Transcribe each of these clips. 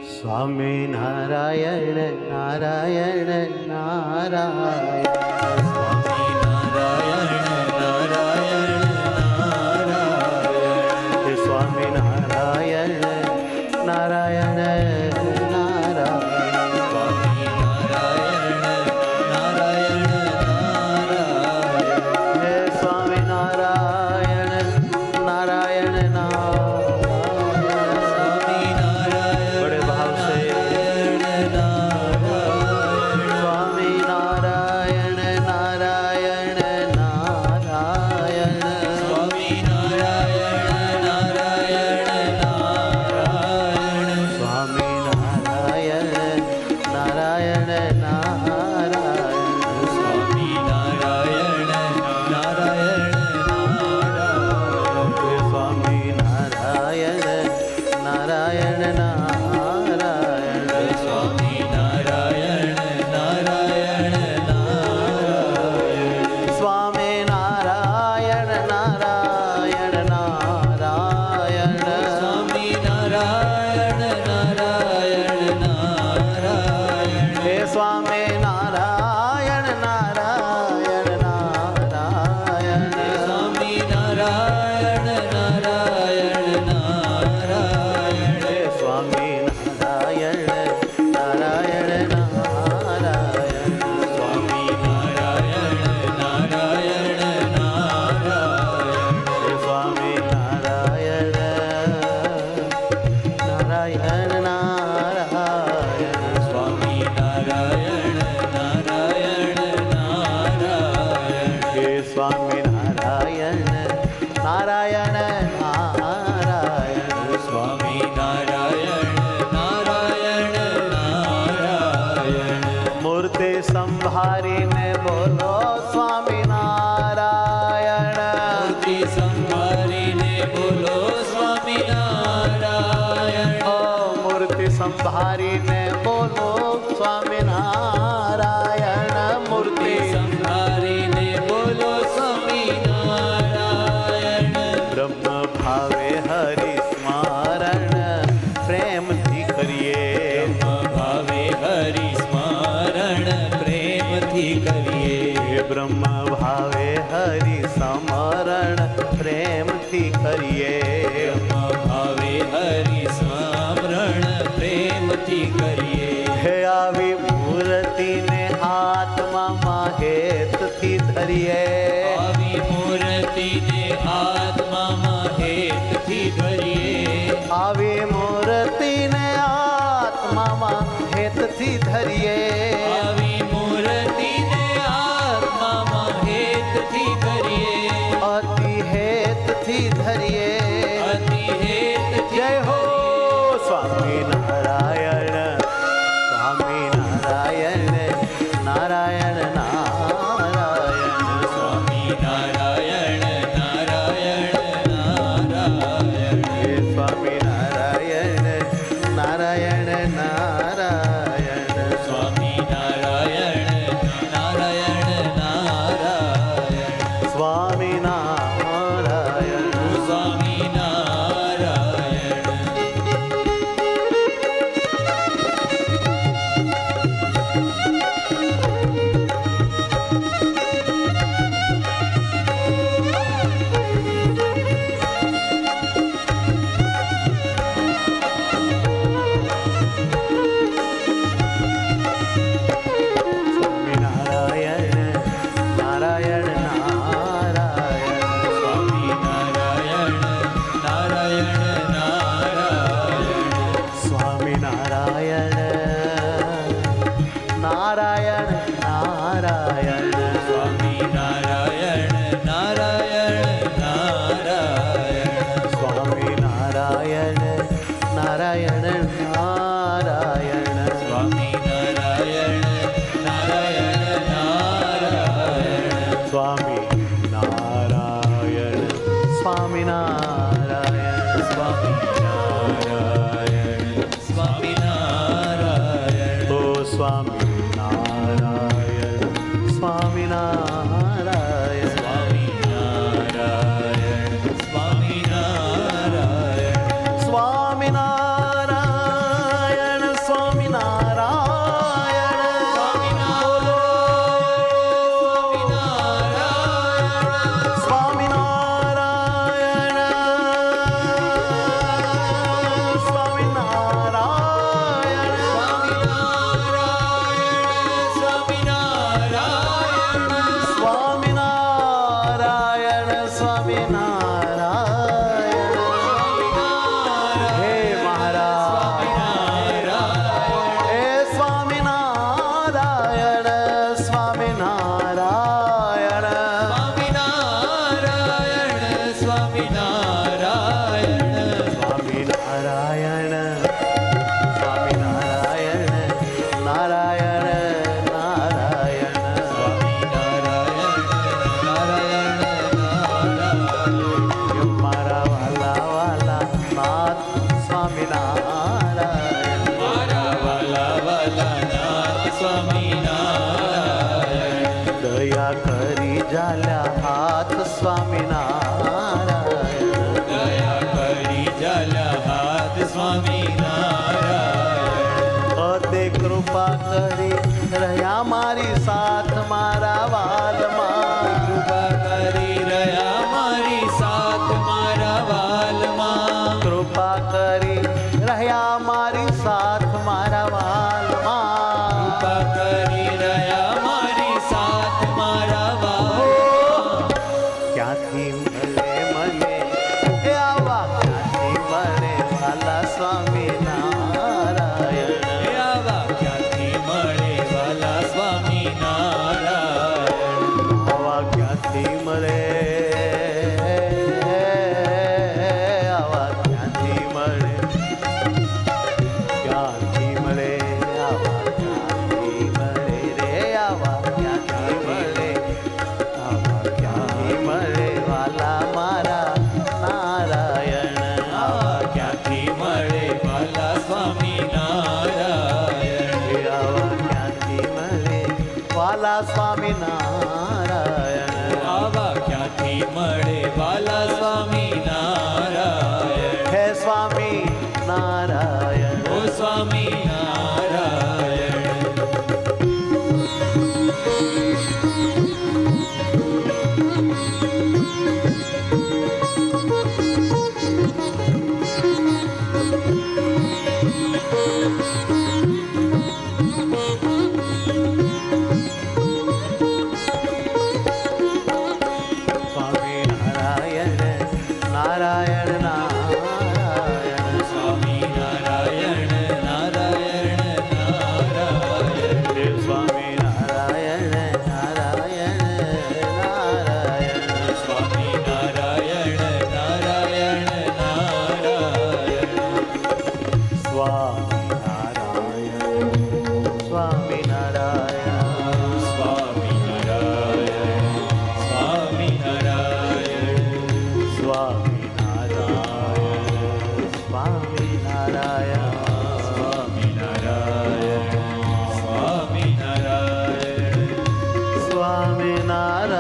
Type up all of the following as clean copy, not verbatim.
સ્વામી નારાયણ નારાયણ નારાયણ. સ્વામી નારાયણ નારાયણ નારાયણ. હે સ્વામી નારાયણ નારાયણ નારાયણ. સ્વામી નારાયણ નારાયણ નારાયણ. હે સ્વામી નારાયણ નારાયણ નારાયણ. સ્વામી નારાયણ બડે ભાવ સે સ્વામી નારાયણ નારાયણ નારાયણ. સ્વામી નારાયણ નારાયણ નારાયણ. સ્વામી નારાયણ નારાયણ નારાયણ. સ્વામી નારાયણ નારાયણ નારાયણ. હે સ્વામી નારાયણ નારાયણ નારાયણ. સ્વામી નારાયણ નારાયણ નારાયણ. સ્વામી નારાયણ નારાયણ નારાયણ. સ્વામી નારાયણ નારાયણ નારાયણ. હે સ્વામી નારાયણ નારાયણ નારાયણ. સ્વામી નારાયણ નારાયણ નારાયણ. હે સ્વામી નારાયણ નારાયણ નારાયણ. સ્વામી નારાયણ નારાયણ નારાયણ. હે સ્વામી નારાયણ નારાયણ નારાયણ. સ્વામી નારાયણ નારાયણ નારાયણ. હે સ્વામી નારાયણ નારાયણ નારાયણ. સ્વામી નારાયણ નારાયણ નારાયણ. મૂર્તિ સંભાળીને બોલો સ્વામી નારાયણ. મૂર્તિ સંભાળીને બોલો સ્વામી નારાયણ. ઓ મૂર્તિ સંભાળીને બોલો સ્વામી નારાયણ. મૂર્તિ સંભાળીને બોલો સ્વામી નારાયણ. બ્રહ્મ ભાવે હરિ સ્મરણ પ્રેમથી કરીએ. ભાવે હરિ સ્મરણ પ્રેમથી કરીએ. હે બ્રહ્મ ભાવે હરિ સ્મરણ પ્રેમથી કરીએ. ભાવે હરિ સ્મરણ પ્રેમથી કરીએ. હે આવી મૂર્તિને આત્મામાં હેતથી ધરીએ. આવી મૂર્તિને આત્મામાં હેતથી ધરીએ. આવી મૂર્તિને આત્મામાં હેતથી ધરીએ. આવી મૂર્તિને આત્મામાં હેતથી ધરીએ. અતિ હેતથી ધરીએ. અતિ હેતથી જય હો ધરીએ. સ્વામી નારાયણ સ્વામી નારાયણ નારાયણ નારાયણ. સ્વામી નારાયણ નારાયણ નારાયણ. હે સ્વામી નારાયણ નારાયણ નારાયણ. સ્વામી નારાયણ નારાયણ નારાયણ. સ્વામી નારાયણ. સ્વામી નારાયણ. સ્વામી નારાયણ નારાયણ નારાયણ. સ્વામી નારાયણ નારાયણ નારાયણ. સ્વામી નારાયણ નારાયણ નારાયણ. સ્વામી નારાયણ નારાયણ નારાયણ. સ્વામી નારાયણ નારાયણ નારાયણ. સ્વામી નારાયણ નારાયણ નારાયણ. સ્વામી નારાયણ સ્વામી નારાયણ. સ્વામી નારાયણ સ્વામી નારાયણ. ઓ સ્વામી નારાયણ સ્વામી નારાયણ. સ્વામી નારાયણ સ્વામી નારાયણ. સ્વામિનારાયણ સ્વામિનારાયણ તે કૃપા કરી રહ્યા મારી સાથ મારા વાલમાં. કૃપા કરી રહ્યા મારી સાથ મારા વાલમાં કૃપા કરી રહ્યા મારી સાથ મારા વાલમાં. કૃપા કરી રહ્યા મારી સાથ મારા વાલમાં ક્યાંથી મળે મને એ આવા ક્યાંથી મળે વાલા સ્વામિનારાયણ. આવા ક્યાંથી મળે વાલા સ્વામિનારાયણ આવા ક્યાંથી મળે આવા ક્યાંથી મળે ક્યાંથી મળે આવા ક્યાંથી મળે રે આવા ક્યાંથી મળે આવા ક્યાંથી મળે વાલા મારા નારાયણ. આવા ક્યાંથી મળે વાલા સ્વામિનારાયણ આવા ક્યાંથી મળે વાલા સ્વામિનારાયણ. આવા ક્યાંથી મળે વાલા સ્વામિનારાયણ હે સ્વામી નારાયણ. ઓ સ્વામિનારાયણ સ્વામી નારાયણ નારાયણ નારાયણ. સ્વામિનારાયણ નારાયણ નારાયણ હે સ્વામી નારાયણ નારાયણ નારાયણ. સ્વામિનારાયણ નારાયણ નારાયણ સ્વામી નારાયણ સ્વામી નારાયણ. સ્વામિનારાયણ સ્વામિનારાયણ સ્વામિનારાયણ સ્વામિનારાયણ સ્વામિનારાયણ સ્વામિનારાયણ સ્વામિનારાયણ.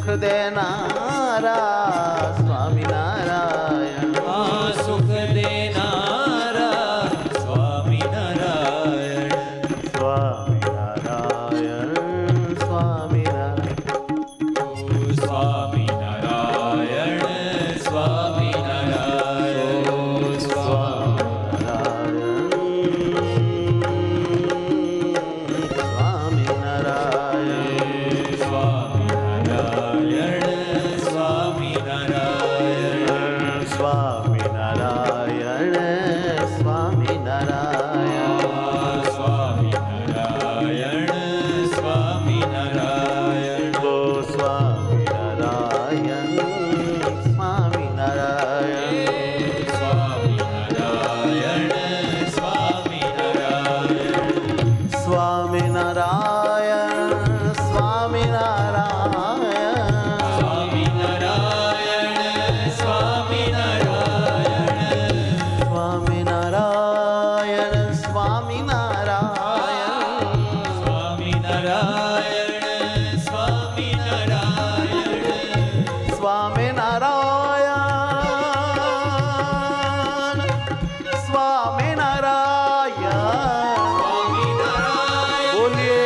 સુખ દેનારા સ્વામિનારાયણ આ સુખ દેનારા સ્વામિનારાયણ સ્વામિનારાયણ સ્વામિનારાયણ સ્વામિનારાયણ સ્વામિનારાયણ સ્વામિનારાયણ સ્વામિનારાયણ સ્વામિનારાયણ સ્વામિનારાયણ ઓ સ્વામિનારાયણ સ્વામિનારાયણ સ્વામિનારાયણ સ્વામિનારાયણ સ્વામિનારાયણ સ્વામિનારાયણ સ્વામિનારાયણ સ્વામિનારાયણ સ્વામિનારાયણ સ્વામિનારાયણ સ્વામિનારાયણ સ્વામિનારાયણ બોલીએ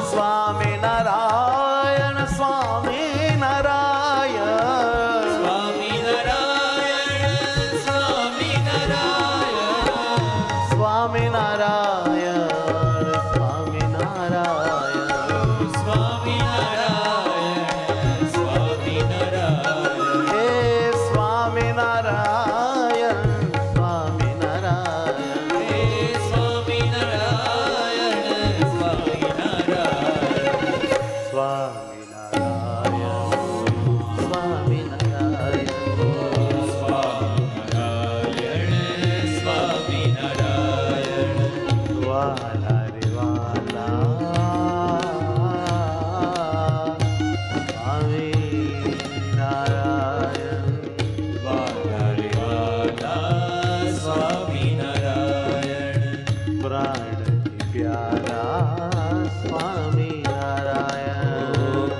સ્વામિનારાયણ સ્વામિનારાયણ સ્વામિનારાયણ સ્વામિનારાયણ હે સ્વામિનારાયણ સ્વામિનારાયણ સ્વામિનારાયણ વાલા રે વાલા સ્વામિનારાયણ પ્રાણથી પ્યારા સ્વામિનારાયણ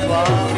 સ્વામિનારાયણ